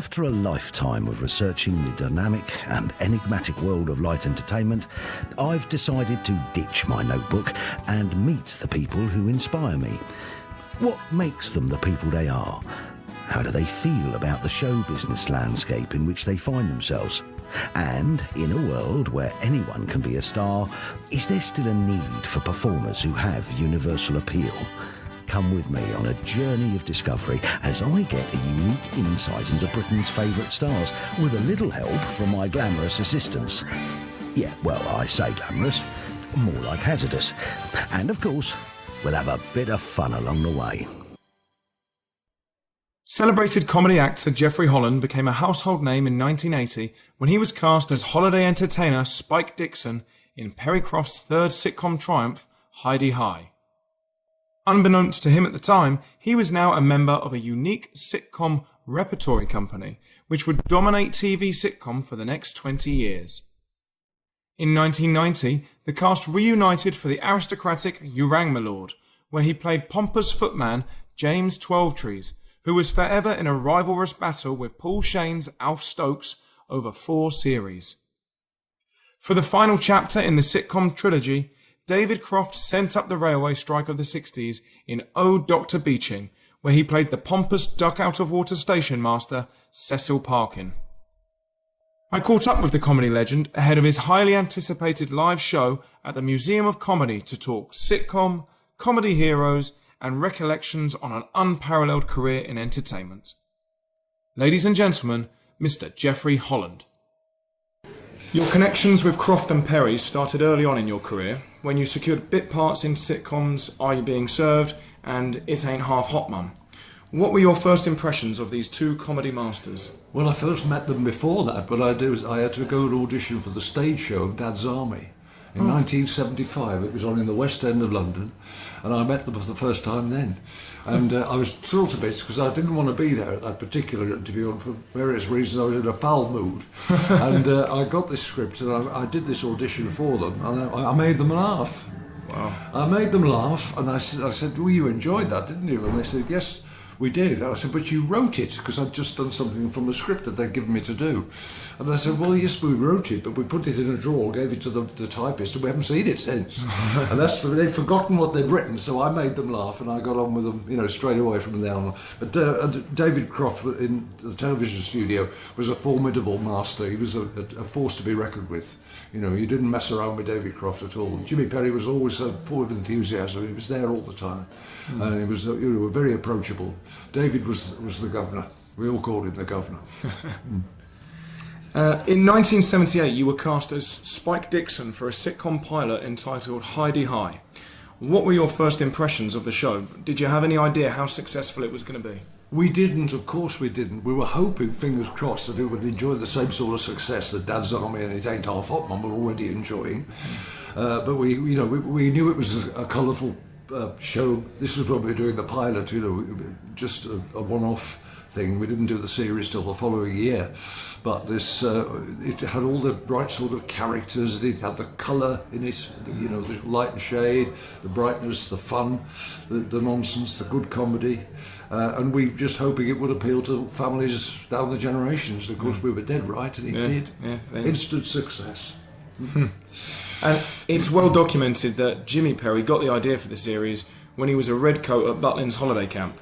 After a lifetime of researching the dynamic and enigmatic world of light entertainment, I've decided to ditch my notebook and meet the people who inspire me. What makes them the people they are? How do they feel about the show business landscape in which they find themselves? And in a world where anyone can be a star, is there still a need for performers who have universal appeal? Come with me on a journey of discovery as I get a unique insight into Britain's favourite stars with a little help from my glamorous assistants. Yeah, well, I say glamorous, more like hazardous. And of course, we'll have a bit of fun along the way. Celebrated comedy actor Jeffrey Holland became a household name in 1980 when he was cast as holiday entertainer Spike Dixon in Perry Croft's third sitcom triumph, HiDeHi. Unbeknownst to him at the time, he was now a member of a unique sitcom repertory company which would dominate TV sitcom for the next 20 years. In 1990, the cast reunited for the aristocratic You Rang My Lord, where he played pompous footman James Twelvetrees, who was forever in a rivalrous battle with Paul Shane's Alf Stokes over 4 series. For the final chapter in the sitcom trilogy, David Croft sent up the railway strike of the 60s in Oh, Doctor Beeching, where he played the pompous duck-out-of-water station master Cecil Parkin. I caught up with the comedy legend ahead of his highly anticipated live show at the Museum of Comedy to talk sitcom, comedy heroes, and recollections on an unparalleled career in entertainment. Ladies and gentlemen, Mr. Jeffrey Holland. Your connections with Croft and Perry started early on in your career, when you secured bit parts in sitcoms Are You Being Served and It Ain't Half Hot Mum. What were your first impressions of these two comedy masters? Well, I first met them before that. What I did was I had to go and audition for the stage show of Dad's Army. In 1975, it was on in the West End of London, and I met them for the first time then. And I was thrilled to bits because I didn't want to be there at that particular interview, and for various reasons I was in a foul mood. And I got this script, and I did this audition for them, and I made them laugh. Wow. I made them laugh, and I said, well, you enjoyed that, didn't you? And they said, yes, we did. And I said, but you wrote it, because I'd just done something from the script that they'd given me to do. And I said, well, yes, we wrote it, but we put it in a drawer, gave it to the typist, and we haven't seen it since. And they'd forgotten what they'd written, so I made them laugh, and I got on with them, straight away from then on. But David Croft in the television studio was a formidable master. He was a force to be reckoned with. You didn't mess around with David Croft at all. Jimmy Perry was always full of enthusiasm. He was there all the time, and he was very approachable. David was the governor. We all called him the governor. In 1978, you were cast as Spike Dixon for a sitcom pilot entitled HiDeHi. What were your first impressions of the show? Did you have any idea how successful it was going to be? We didn't, of course we didn't. We were hoping, fingers crossed, that it would enjoy the same sort of success that Dad's Army and It Ain't Half Hot Mum were already enjoying. But we knew it was a colourful show. This was when we were doing the pilot, just a one-off thing. We didn't do the series till the following year. But this, it had all the right sort of characters. It had the colour in it, the light and shade, the brightness, the fun, the nonsense, the good comedy. And we were just hoping it would appeal to families down the generations. Of course, we were dead right, and it did. Yeah. Instant success. And it's well documented that Jimmy Perry got the idea for the series when he was a redcoat at Butlins holiday camp.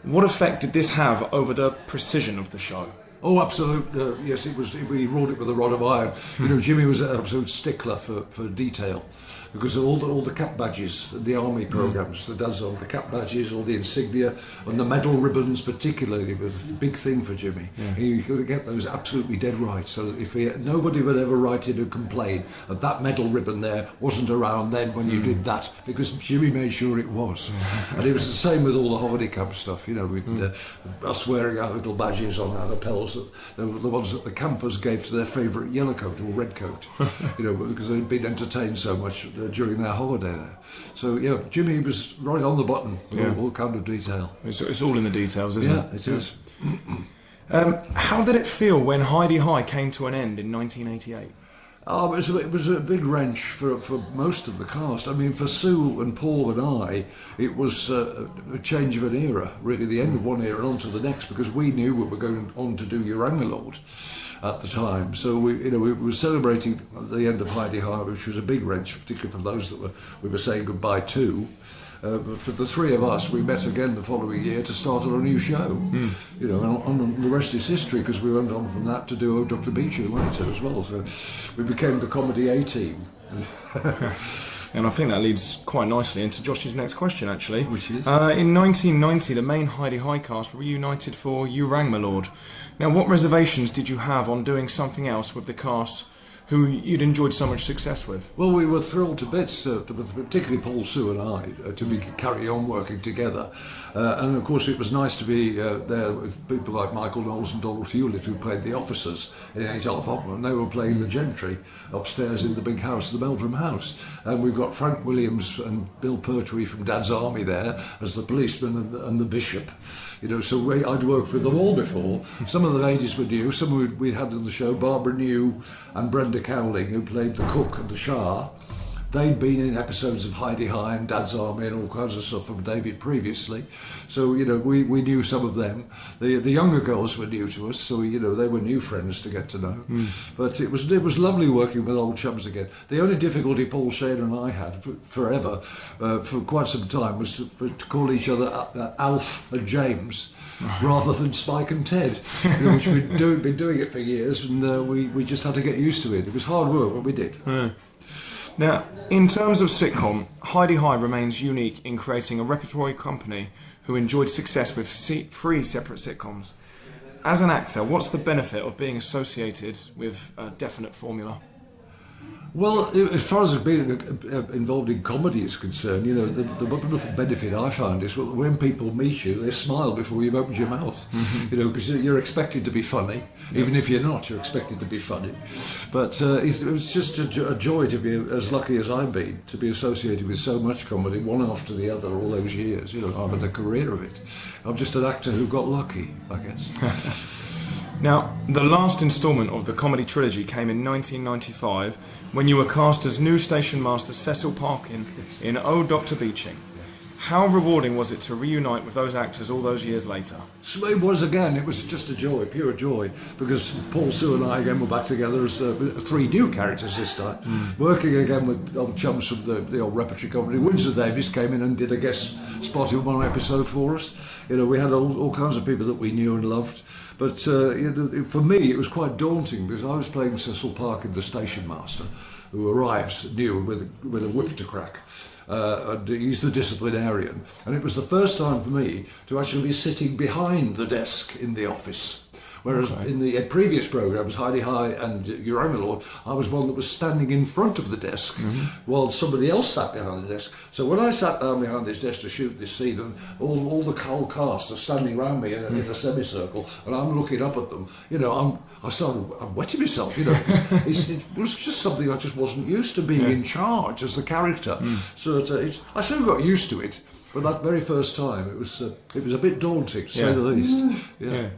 What effect did this have over the precision of the show? Oh, absolutely. Yes, it was. We wrought it with a rod of iron. Jimmy was an absolute stickler for detail, because of all the cap badges, the army programs, the cap badges, all the insignia, and the medal ribbons particularly was a big thing for Jimmy. Yeah. He could get those absolutely dead right. So if nobody would ever write in and complain that medal ribbon there wasn't around then when you did that, because Jimmy made sure it was. And it was the same with all the holiday camp stuff. With us wearing our little badges on our lapels. They were the ones that the campers gave to their favourite yellow coat or red coat, because they'd been entertained so much during their holiday there. So yeah, Jimmy was right on the button with all kind of detail. It's all in the details, isn't it? Yeah, it is. How did it feel when HiDeHi came to an end in 1988? Oh, it was a big wrench for most of the cast. I mean, for Sue and Paul and I, it was a change of an era, really, the end of one era and on to the next, because we knew we were going on to do Lord at the time. So we were celebrating the end of HiDeHi, which was a big wrench, particularly for those that we were saying goodbye to. But for the three of us, we met again the following year to start on a new show. You know, and the rest is history, because we went on from that to do Doctor Beeching later as well. So we became the comedy A-team. And I think that leads quite nicely into Josh's next question, actually. Which is? In 1990, the main HiDeHi cast reunited for You Rang My Lord. Now, what reservations did you have on doing something else with the cast who you'd enjoyed so much success with? Well, we were thrilled to bits, particularly Paul, Sue and I, to carry on working together. And of course it was nice to be there with people like Michael Knowles and Donald Hewlett, who played the officers in H.L.F. Opera, and they were playing the gentry upstairs in the big house, the Meldrum House. And we've got Frank Williams and Bill Pertwee from Dad's Army there as the policeman and the bishop. You know, so I'd worked with them all before. Some of the ladies were new, some we had on the show. Barbara New and Brenda Cowling, who played the cook and the Shah. They'd been in episodes of HiDeHi and Dad's Army and all kinds of stuff from David previously. So, you know, we knew some of them. The younger girls were new to us, so, you know, they were new friends to get to know. But it was lovely working with old chums again. The only difficulty Paul Shane and I had forever, for quite some time, was to call each other Alf and James. Rather than Spike and Ted, you know, which we'd been doing it for years, and we just had to get used to it. It was hard work, but we did. Now, in terms of sitcom, HiDeHi remains unique in creating a repertory company who enjoyed success with 3 separate sitcoms. As an actor, what's the benefit of being associated with a definite formula? Well, as far as being involved in comedy is concerned, you know, the wonderful benefit I found is when people meet you, they smile before you've opened your mouth. You know, because you're expected to be funny. Even if you're not, you're expected to be funny. But it was just a joy to be as lucky as I've been, to be associated with so much comedy, one after the other, all those years. You know, I've had a career of it. I'm just an actor who got lucky, I guess. Now, the last instalment of the comedy trilogy came in 1995 when you were cast as new station master Cecil Parkin in Oh, Doctor Beeching. How rewarding was it to reunite with those actors all those years later? So it was again, it was just a joy, pure joy, because Paul, Sue and I again were back together as 3 new characters this time, working again with old chums from the old repertory company. Windsor Davies came in and did a guest spot in one episode for us. You know, we had all kinds of people that we knew and loved. But for me, it was quite daunting, because I was playing Cecil Parkin, the station master, who arrives new with a whip to crack. And he's the disciplinarian. And it was the first time for me to actually be sitting behind the desk in the office. Whereas in the previous programmes, HiDeHi and You Rang My Lord, I was one that was standing in front of the desk while somebody else sat behind the desk. So when I sat down behind this desk to shoot this scene, and all the whole cast are standing around me in a semicircle, and I'm looking up at them, you know, I'm wetting myself, you know. It was just something I just wasn't used to, being in charge as the character. So I soon got used to it, but that very first time, it was a bit daunting, to say the least. Yeah.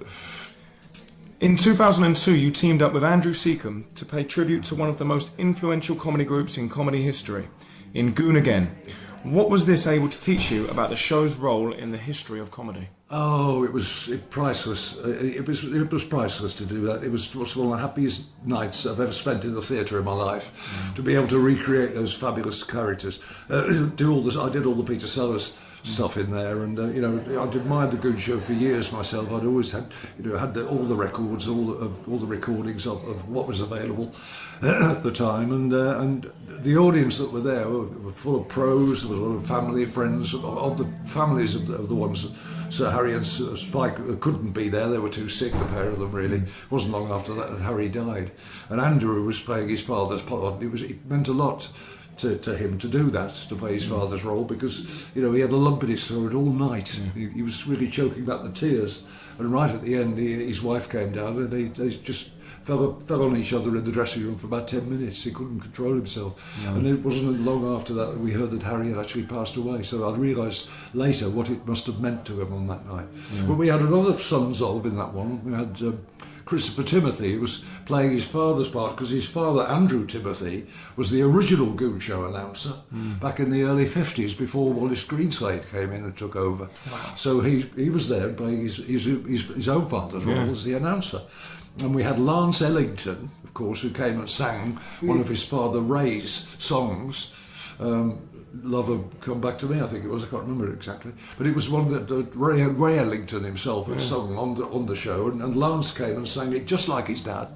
In 2002, you teamed up with Andrew Seacombe to pay tribute to one of the most influential comedy groups in comedy history, in Goon Again. What was this able to teach you about the show's role in the history of comedy? Oh, it was priceless. It was priceless to do that. It was one of the happiest nights I've ever spent in the theatre in my life, to be able to recreate those fabulous characters. I did all the Peter Sellers stuff in there, and you know, I'd admired the Goon Show for years myself. I'd always had all the records, all the recordings of what was available at the time, and the audience that were there were full of pros. There was a lot of family, friends of the families of the ones. Sir Harry and Spike couldn't be there, they were too sick, the pair of them, really. It wasn't long after that Harry died. And Andrew was playing his father's part. It meant a lot to him to do that, to play his father's role, because, you know, he had a lump in his throat all night. He was really choking back the tears. And right at the end, his wife came down, and they just fell on each other in the dressing room for about 10 minutes. He couldn't control himself. No. And it wasn't long after that we heard that Harry had actually passed away. So I realised later what it must have meant to him on that night. Yeah. But we had a lot of sons of in that one. We had Christopher Timothy was playing his father's part, because his father, Andrew Timothy, was the original Goon Show announcer back in the early 50s, before Wallace Greenslade came in and took over. Wow. So he was there playing his own father's role as the announcer. And we had Lance Ellington, of course, who came and sang one of his father Ray's songs. Lover Come Back to Me, I think it was. I can't remember it exactly, but it was one that Ray Ellington himself had sung on the show, and Lance came and sang it just like his dad,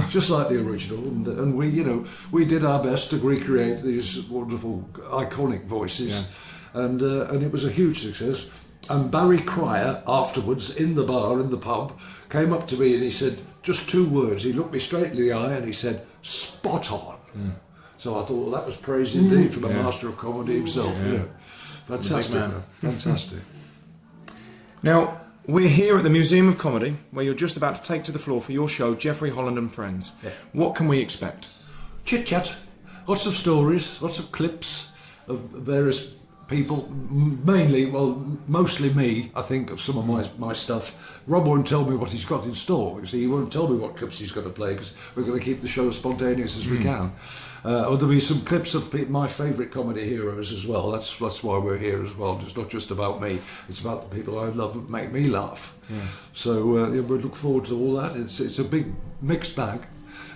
just like the original, and we did our best to recreate these wonderful iconic voices, and it was a huge success. And Barry Cryer afterwards in the bar in the pub came up to me and he said just 2 words. He looked me straight in the eye and he said, "Spot on." So I thought, well, that was praise indeed from a master of comedy himself. Fantastic, man. Fantastic. Now, we're here at the Museum of Comedy, where you're just about to take to the floor for your show, Jeffrey Holland and Friends. Yeah. What can we expect? Chit-chat, lots of stories, lots of clips of various people, mostly me, I think, of some of my stuff. Rob won't tell me what he's got in store. You see, he won't tell me what clips he's going to play, because we're going to keep the show as spontaneous as we can. Or there'll be some clips of my favourite comedy heroes as well. That's why we're here as well. It's not just about me. It's about the people I love that make me laugh. Yeah. So we look forward to all that. It's a big mixed bag,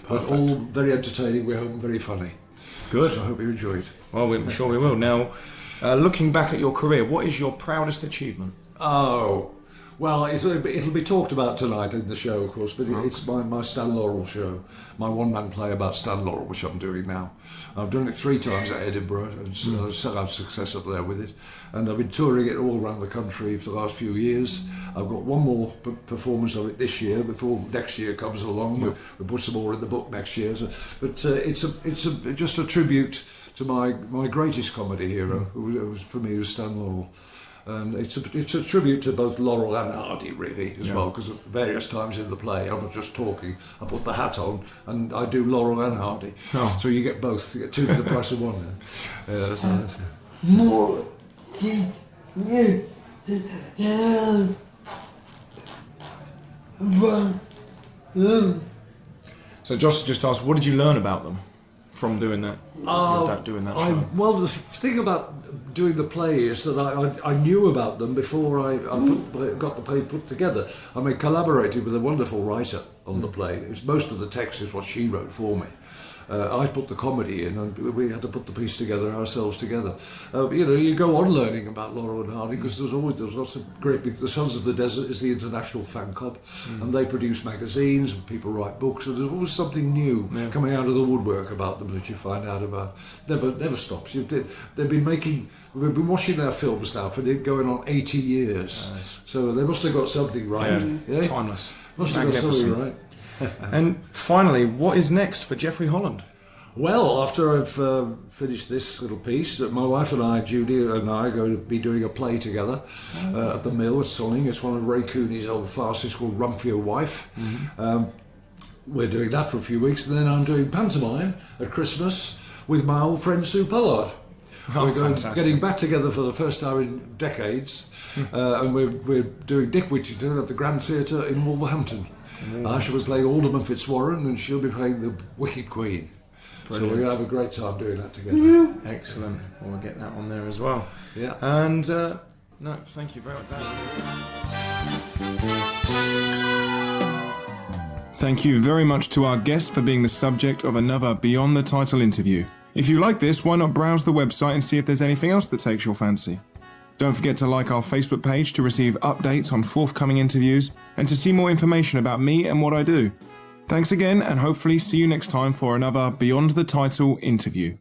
but all very entertaining. We're hoping very funny. Good. So I hope you enjoy it. Well, I'm sure we will. Now, looking back at your career, what is your proudest achievement? Oh, well, it'll be talked about tonight in the show, of course, but it's my Stan Laurel show, my one-man play about Stan Laurel, which I'm doing now. I've done it 3 times at Edinburgh, and so I've had success up there with it. And I've been touring it all around the country for the last few years. I've got one more performance of it this year, before next year comes along. We'll put some more in the book next year. So, but it's just a tribute to my greatest comedy hero, who was for me was Stan Laurel. And it's a tribute to both Laurel and Hardy, really, as well, because at various times in the play, I'm not just talking, I put the hat on and I do Laurel and Hardy. Oh. So you get both, you get 2 for the price of 1 then. More. So Josh just asked, what did you learn about them from doing that? Doing that show? Well, the thing about doing the play is that I knew about them before I got the play put together. I collaborated with a wonderful writer on the play. Most of the text is what she wrote for me. I put the comedy in, and we had to put the piece together ourselves together. You go on learning about Laurel and Hardy, because there's lots of great. The Sons of the Desert is the international fan club, and they produce magazines and people write books, and there's always something new coming out of the woodwork about them that you find out about. Never stops. We've been watching their films now for going on 80 years, so they must have got something right. Yeah. Timeless. Must have got something right. And finally, what is next for Jeffrey Holland? Well, after I've finished this little piece, my wife and I, Judy and I, are going to be doing a play together at the Mill at Sonning. It's one of Ray Cooney's old farces called Run for Your Wife. We're doing that for a few weeks, and then I'm doing pantomime at Christmas with my old friend Sue Pollard. We're getting back together for the first time in decades, and we're doing Dick Whittington at the Grand Theatre in Wolverhampton. I shall be playing Alderman Fitzwarren, and she'll be playing the Wicked Queen. Brilliant. So we're going to have a great time doing that together. Excellent. Well, we'll get that on there as well. Yeah. And, thank you very much. Thank you very much to our guest for being the subject of another Beyond the Title interview. If you like this, why not browse the website and see if there's anything else that takes your fancy. Don't forget to like our Facebook page to receive updates on forthcoming interviews and to see more information about me and what I do. Thanks again, and hopefully see you next time for another Beyond the Title interview.